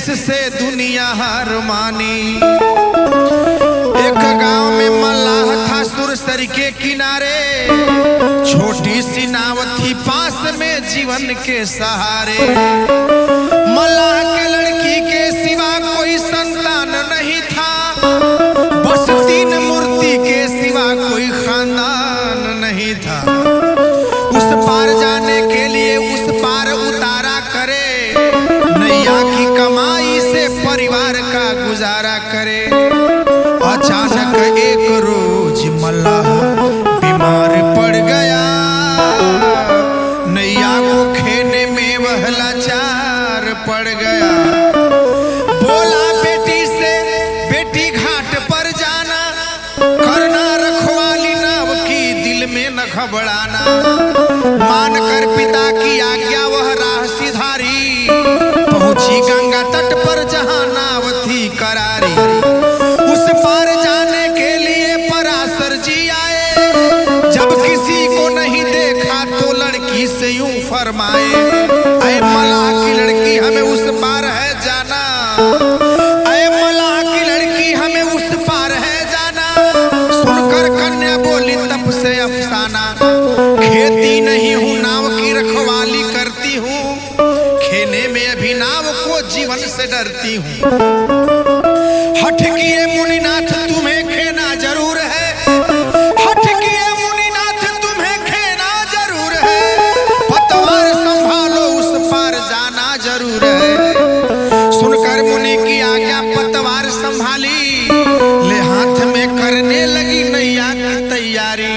जिससे दुनिया हार मानी। एक गांव में मल्लाह था सुरसरी के किनारे, छोटी सी नाव थी पास में जीवन के सहारे। मल्लाह के लड़की के सिवा कोई संतान नहीं था, बस 3 मूर्ति के सिवा कोई खानदान नहीं था। उस पार जाने के लिए उस पार उतारा करे, नैया की कमाई से परिवार का गुजारा करे। अचानक एक रोज मल्लाह बीमार पड़ गया, नैया को खेने में वह लाचार पड़ गया। बोला बेटी से, बेटी घाट पर जाना, करना रखवाली नाव की, दिल में न घबराना। मानकर पिता की आज्ञा वह राह सिधारी, पहुंची गंगा तट पर जहां नाव थी करारी। उस पार जाने के लिए पराशर जी आए, जब किसी को नहीं देखा तो लड़की से यूं फरमाए, ऐ मल्लाह की लड़की हमें उस पार है जाना, ऐ मल्लाह की लड़की हमें उस पार है जाना। सुनकर कन्या बोली तब से अफसाना, खेती नहीं हूँ नाव की रखवाली करती हूँ, खेने में अभी नाव को जीवन से डरती हूँ। हठ किए मुनिनाथ तुम्हें खेना जरूर है, हठ किए मुनिनाथ तुम्हें खेना जरूर है, पतवार संभालो उस पार जाना जरूर है। सुनकर मुनि की आज्ञा पतवार संभाली, ले हाथ में करने लगी नैया की तैयारी।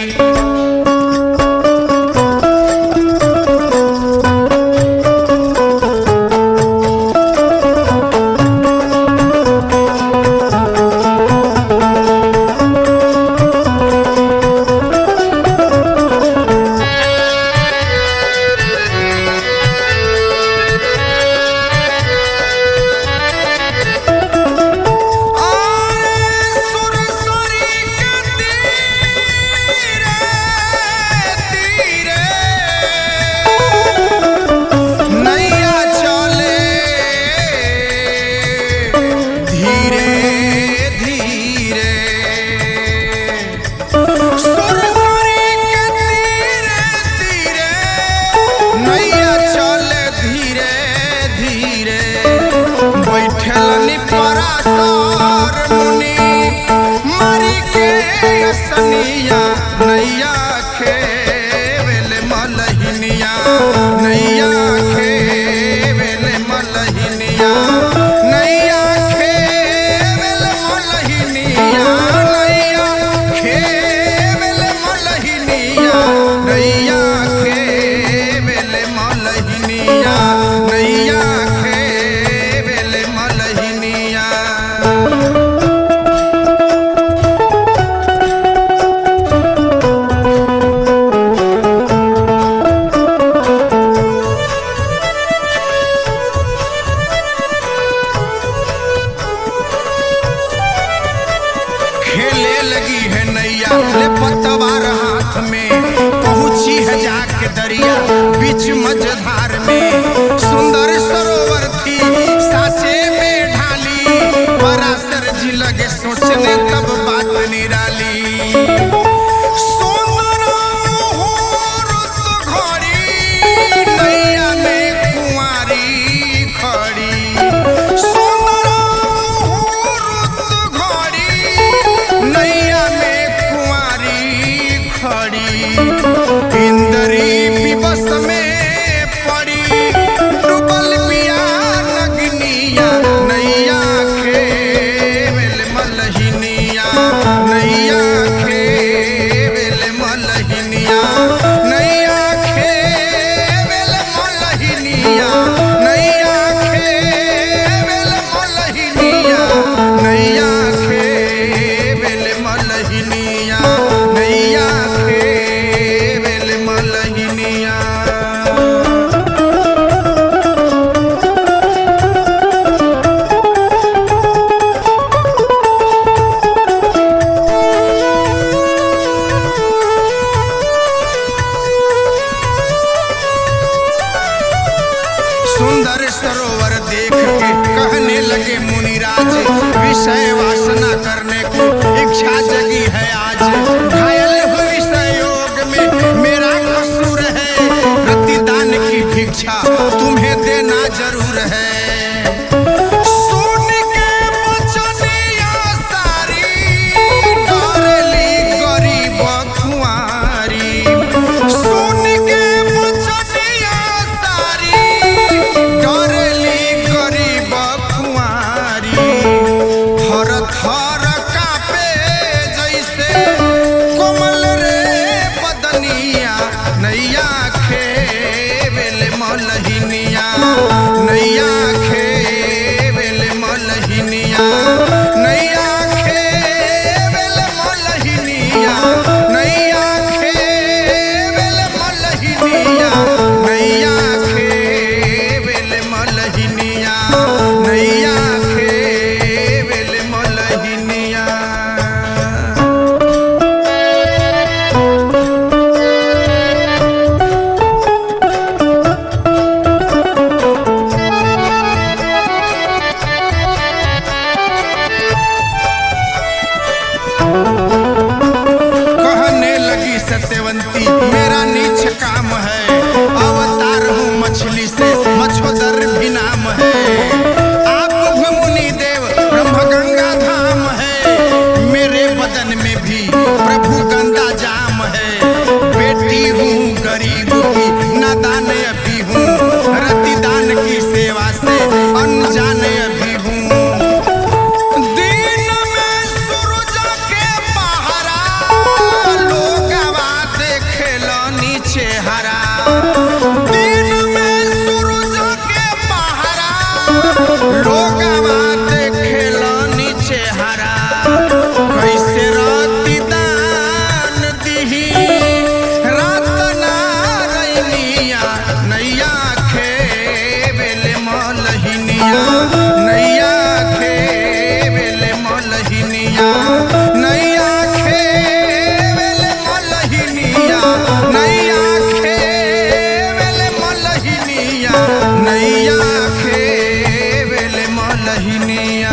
सुंदर सरोवर देख के कहने लगे मुनिराज, विषय वासना करने को इच्छा जगी है आज। घायल हुई संयोग में मेरा कसूर है, प्रतिदान की भिक्षा तुम्हें देना जरूर है। नैया खेवेल मलहिनिया, नैया खेवेल मलहिनिया, नैया खेवेल मलहिनिया, नैया खेवेल मलहिनिया, नैया खेवेल मलहिनिया, नैया खेवेल मलहिनिया। सत्यवंती मेरा नीच काम है, अवतार हूँ मछली से मछोदर भी नाम है। आप मुनि देव ब्रह्म गंगा धाम है, मेरे बदन में भी प्रभु गंगा जाम है। बेटी हूँ गरीब की नादान अभी हूँ, रतिदान की सेवा से अनजान अभी हूँ। चेहरा दिन में सूरज के पहरा, लोगवा देखेलानी चेहरा। कैसे राति दान दिही रात ना रैनिया, नैया खेवेल मलहिनिया, नैया खेवेल मलहिनिया, नैया खेवेल मलहिनिया, नैया नैया खेवेल मलहिनिया।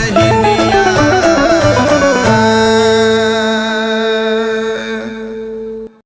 दुल्हन